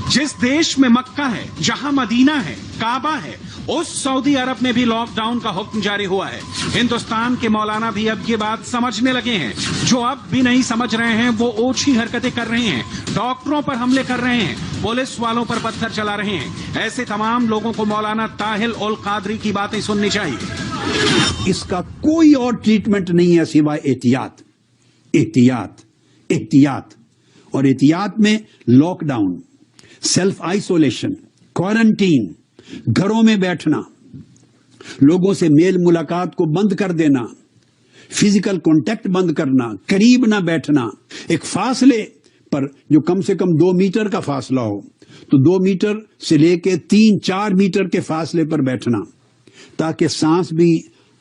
जिस देश में मक्का है, जहां मदीना है, काबा है, उस सऊदी अरब में भी लॉकडाउन का हुक्म जारी हुआ है। हिंदुस्तान के मौलाना भी अब ये बात समझने लगे हैं। जो अब भी नहीं समझ रहे हैं वो ओछी हरकतें कर रहे हैं, डॉक्टरों पर हमले कर रहे हैं, पुलिस वालों पर पत्थर चला रहे हैं। ऐसे तमाम लोगों को मौलाना ताहिर उल कादरी की बातें सुननी चाहिए। इसका कोई और ट्रीटमेंट नहीं है सिवाय एहतियात, एहतियात, एहतियात। और एहतियात में लॉकडाउन, सेल्फ आइसोलेशन, क्वारंटीन, घरों में बैठना, लोगों से मेल मुलाकात को बंद कर देना, फिजिकल कांटेक्ट बंद करना, करीब ना बैठना, एक फासले पर जो कम से कम 2 मीटर का फासला हो तो 2 मीटर से लेके 3-4 मीटर के फासले पर बैठना, ताकि सांस भी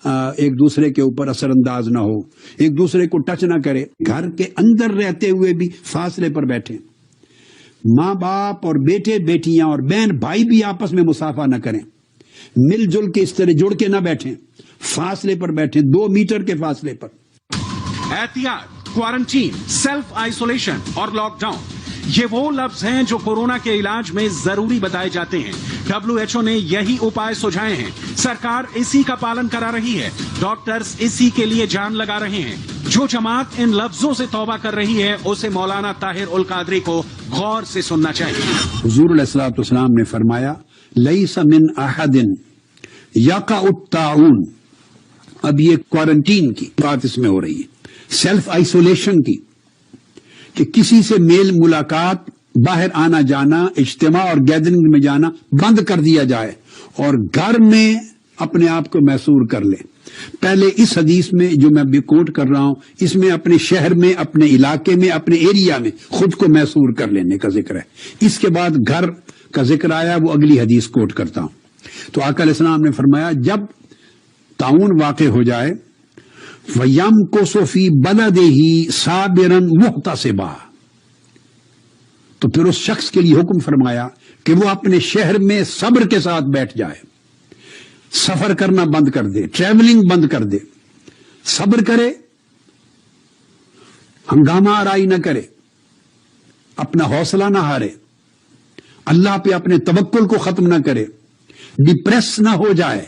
एक दूसरे के ऊपर असरअंदाज ना हो, एक दूसरे को टच ना करे। घर के अंदर रहते हुए भी फासले पर बैठे। माँ बाप और बेटे बेटियां और बहन भाई भी आपस में मुसाफा न करें, मिलजुल के इस तरह जुड़ के ना बैठें, फासले पर बैठें, 2 मीटर के फासले पर। एहतियात, क्वारंटीन, सेल्फ आइसोलेशन और लॉकडाउन, ये वो लफ्ज हैं जो कोरोना के इलाज में जरूरी बताए जाते हैं। WHO ने यही उपाय सुझाए हैं। सरकार इसी का पालन करा रही है, डॉक्टर्स इसी के लिए जान लगा रहे हैं। जो जमात इन लफ्जों से तौबा कर रही है उसे मौलाना ताहिर उल कादरी को गौर से सुनना चाहिए। हुजूर अलैहिस्सलातु वस्सलाम ने फरमाया, लैसा मिन अहदिन यक़अत ताउन। अब ये क्वारंटीन की बात इसमें हो रही है, सेल्फ आइसोलेशन की, कि किसी से मेल मुलाकात, बाहर आना जाना, इज्तिमा और गैदरिंग में जाना बंद कर दिया जाए और घर में अपने आप को महसूर कर ले। पहले इस हदीस में जो मैं भी कोट कर रहा हूं, इसमें अपने शहर में, अपने इलाके में, अपने एरिया में खुद को महसूर कर लेने का जिक्र है। इसके बाद घर का जिक्र आया, वो अगली हदीस कोट करता हूं। तो आका अलैहिस्सलाम ने फरमाया, जब ताउन वाक़े हो जाए, वयम को सोफी बलदेही साबिरन मुहतसिबा, तो फिर उस शख्स के लिए हुक्म फरमाया कि वो अपने शहर में सब्र के साथ बैठ जाए, सफर करना बंद कर दे, ट्रैवलिंग बंद कर दे, सब्र करे, हंगामा आराई न करे, अपना हौसला ना हारे, अल्लाह पे अपने तवक्कुल को खत्म न करे, डिप्रेस ना हो जाए,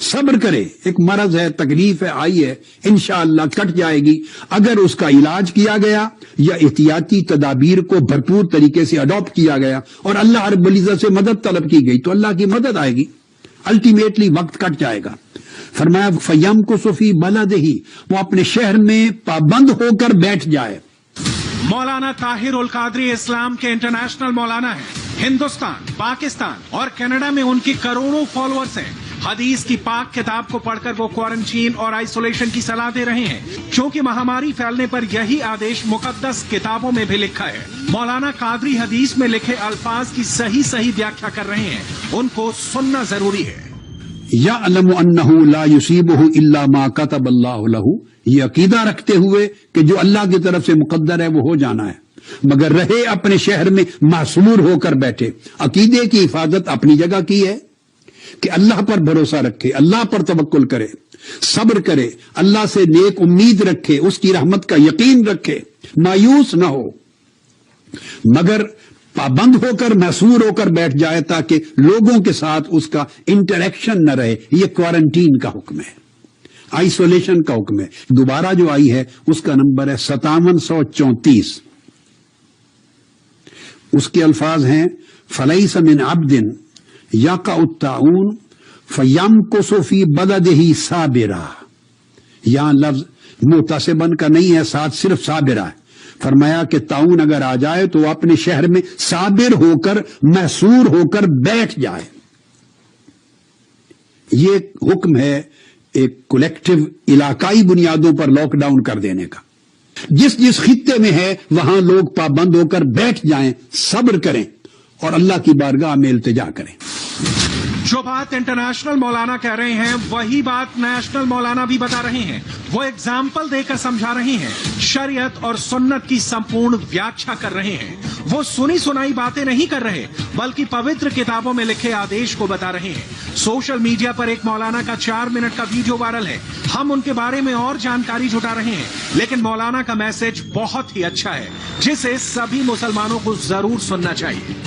सब्र करे। एक मरज है, तकलीफ है, आई है, इंशाअल्लाह कट जाएगी अगर उसका इलाज किया गया या एहतियाती तदाबीर को भरपूर तरीके से अडॉप्ट किया गया और अल्लाह रब्बुल इज्जत से मदद तलब की गई तो अल्लाह की मदद आएगी। अल्टीमेटली वक्त कट जाएगा। फरमाया फयम को सुफी बलदही, वो अपने शहर में पाबंद होकर बैठ जाए। मौलाना ताहिर उल कादरी इस्लाम के इंटरनेशनल मौलाना है। हिंदुस्तान, पाकिस्तान और कनाडा में उनकी करोड़ों फॉलोअर्स हैं। हदीस की पाक किताब को पढ़कर वो क्वारंटीन और आइसोलेशन की सलाह दे रहे हैं, क्योंकि महामारी फैलने पर यही आदेश मुकद्दस किताबों में भी लिखा है। मौलाना कादरी हदीस में लिखे अल्फाज की सही व्याख्या कर रहे हैं, उनको सुनना जरूरी है। यअलमु अन्नहु ला युसीबुहु इल्ला मा कतबल्लाहु लहु, ये अकीदा रखते हुए कि जो अल्लाह की तरफ से मुकद्दर है वो हो जाना है, मगर रहे अपने शहर में मासूर होकर बैठे। अकीदे की हिफाजत अपनी जगह की है कि अल्लाह पर भरोसा रखे, अल्लाह पर तवक्कुल करे, सब्र करे, अल्लाह से नेक उम्मीद रखे, उसकी रहमत का यकीन रखे, मायूस ना हो, मगर पाबंद होकर महसूर होकर बैठ जाए ताकि लोगों के साथ उसका इंटरेक्शन न रहे। यह क्वारंटीन का हुक्म है, आइसोलेशन का हुक्म है। दोबारा जो आई है उसका नंबर है 5734। उसके अल्फाज हैं, फलैसा मिन अब्दिन यक़अत ताउन फयमकुसु फी बलदिही साबिरा। यहां लफ्ज मुतसिबन का नहीं है, साथ सिर्फ साबिरा है। फरमाया कि ताउन अगर आ जाए तो अपने शहर में साबिर होकर, महसूर होकर बैठ जाए। ये हुक्म है एक कलेक्टिव इलाकाई बुनियादों पर लॉकडाउन कर देने का। जिस जिस खित्ते में है वहां लोग पाबंद होकर बैठ जाएं, सब्र करें और अल्लाह की बारगाह में इल्तिजा करें। जो बात इंटरनेशनल मौलाना कह रहे हैं वही बात नेशनल मौलाना भी बता रहे हैं। वो एग्जाम्पल देकर समझा रहे हैं, शरीयत और सुन्नत की संपूर्ण व्याख्या कर रहे हैं। वो सुनी सुनाई बातें नहीं कर रहे, बल्कि पवित्र किताबों में लिखे आदेश को बता रहे हैं। सोशल मीडिया पर एक मौलाना का 4 मिनट का वीडियो वायरल है। हम उनके बारे में और जानकारी जुटा रहे हैं, लेकिन मौलाना का मैसेज बहुत ही अच्छा है, जिसे सभी मुसलमानों को जरूर सुनना चाहिए।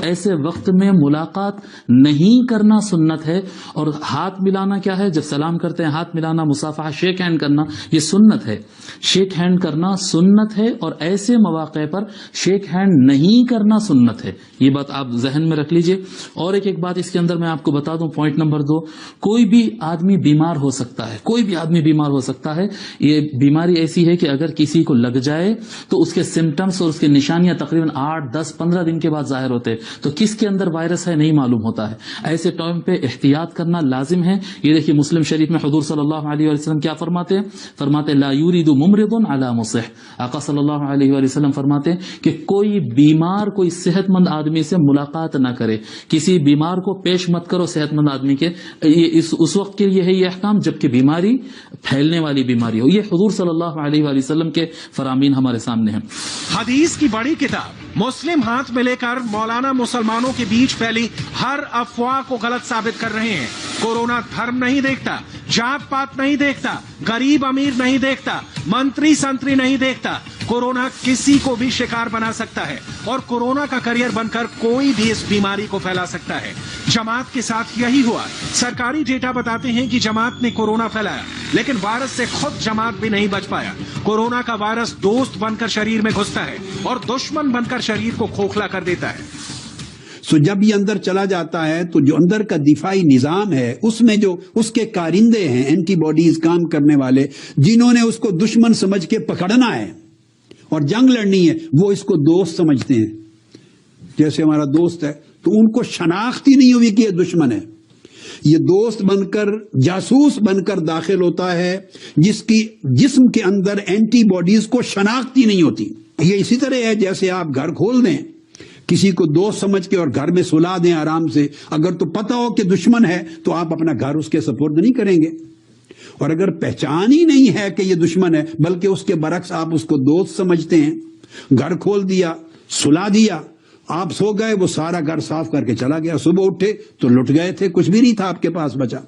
ایسے وقت میں ملاقات نہیں کرنا سنت ہے. اور ہاتھ ملانا کیا ہے؟ جب سلام کرتے ہیں ہاتھ ملانا، مصافحہ، شیک ہینڈ کرنا، یہ سنت ہے. شیک ہینڈ کرنا سنت ہے، اور ایسے مواقع پر شیک ہینڈ نہیں کرنا سنت ہے. یہ بات آپ ذہن میں رکھ لیجئے. اور ایک بات اس کے اندر میں آپ کو بتا دوں، پوائنٹ نمبر 2، کوئی بھی آدمی بیمار ہو سکتا ہے، کوئی بھی آدمی بیمار ہو سکتا ہے. یہ بیماری ایسی ہے کہ اگر کسی کو لگ جائے تو اس کے سمٹمز اور اس کی نشانیاں تقریباً 8، 10، 15 دن کے بعد ظاہر ہوتے ہیں. تو کس کے اندر وائرس ہے نہیں معلوم ہوتا ہے. ایسے ٹائم پہ احتیاط کرنا لازم ہے. یہ دیکھیے مسلم شریف میں حضور صلی اللہ علیہ وسلم کیا فرماتے ہیں؟ فرماتے لا یورید ممرض علی مصح. آقا صلی اللہ علیہ وسلم فرماتے ہیں کہ کوئی بیمار، کوئی صحت مند آدمی سے ملاقات نہ کرے. کسی بیمار کو پیش مت کرو صحت مند آدمی کے. یہ اس وقت کے لیے ہے یہ احکام جبکہ بیماری پھیلنے والی بیماری ہو. یہ حضور صلی اللہ علیہ وسلم کے فرامین ہمارے سامنے ہیں. حدیث کی بڑی کتاب مسلم ہاتھ میں لے کر مولانا مسلمانوں کے بیچ پھیلی ہر افواہ کو غلط ثابت کر رہے ہیں. کورونا دھرم نہیں دیکھتا، جات پات نہیں دیکھتا، غریب امیر نہیں دیکھتا، منتری سنتری نہیں دیکھتا. کورونا کسی کو بھی شکار بنا سکتا ہے اور کورونا کا کیریئر بن کر کوئی بھی اس بیماری کو پھیلا سکتا ہے. جماعت کے ساتھ یہی ہوا. سرکاری ڈیٹا بتاتے ہیں کہ جماعت نے کورونا پھیلایا، لیکن وائرس سے خود جماعت بھی نہیں بچ پایا. کورونا کا وائرس دوست بن کر شریر میں گھستا ہے اور دشمن بن کر شریر کو کھوکھلا کر دیتا ہے. سو جب یہ اندر چلا جاتا ہے تو جو اندر کا دفاعی نظام ہے اس میں جو اس کے کارندے ہیں، اینٹی باڈیز کام کرنے والے، جنہوں نے اس کو دشمن سمجھ کے پکڑنا ہے اور جنگ لڑنی ہے، وہ اس کو دوست سمجھتے ہیں. جیسے ہمارا دوست ہے تو ان کو شناخت ہی نہیں ہوئی کہ یہ دشمن ہے. یہ دوست بن کر، جاسوس بن کر داخل ہوتا ہے جس کی جسم کے اندر اینٹی باڈیز کو شناخت ہی نہیں ہوتی. یہ اسی طرح ہے جیسے آپ گھر کھول دیں کسی کو دوست سمجھ کے اور گھر میں سلا دیں آرام سے. اگر تو پتہ ہو کہ دشمن ہے تو آپ اپنا گھر اس کے سپرد نہیں کریں گے. اور اگر پہچان ہی نہیں ہے کہ یہ دشمن ہے بلکہ اس کے برعکس آپ اس کو دوست سمجھتے ہیں، گھر کھول دیا، سلا دیا، آپ سو گئے، وہ سارا گھر صاف کر کے چلا گیا، صبح اٹھے تو لٹ گئے تھے، کچھ بھی نہیں تھا آپ کے پاس بچا.